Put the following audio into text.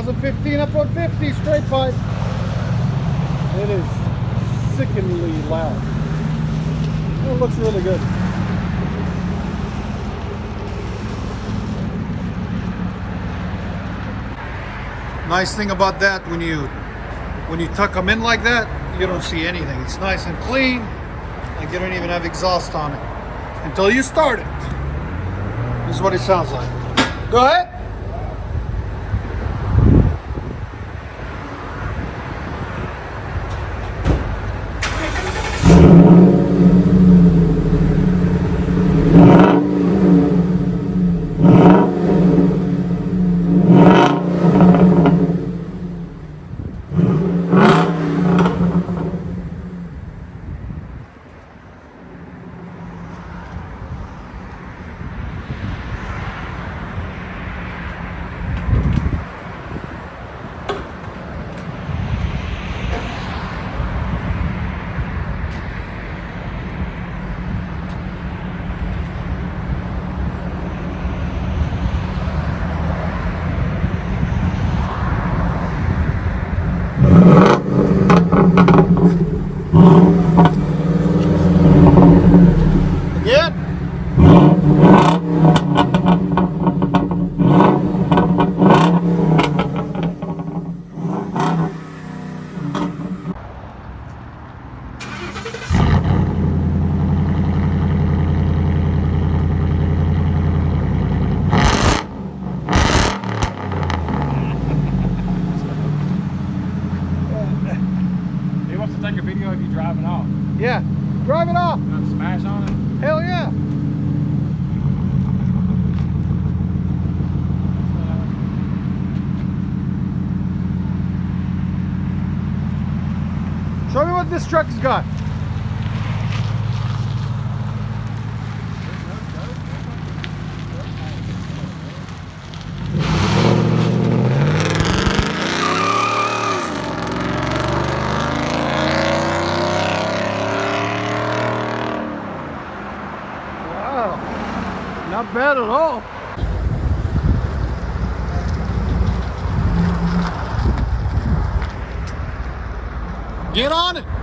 2015 F-150 straight pipe. It is sickeningly loud. It looks really good. Nice thing about that, when you tuck them in like that, you don't see anything. It's nice and clean, like you don't even have exhaust on it until you start it. This is what it sounds like. Go ahead. Take a video of you driving off. Yeah, drive it off. You want to smash on it? Hell yeah. Show me what this truck's got. Not bad at all. Get on it.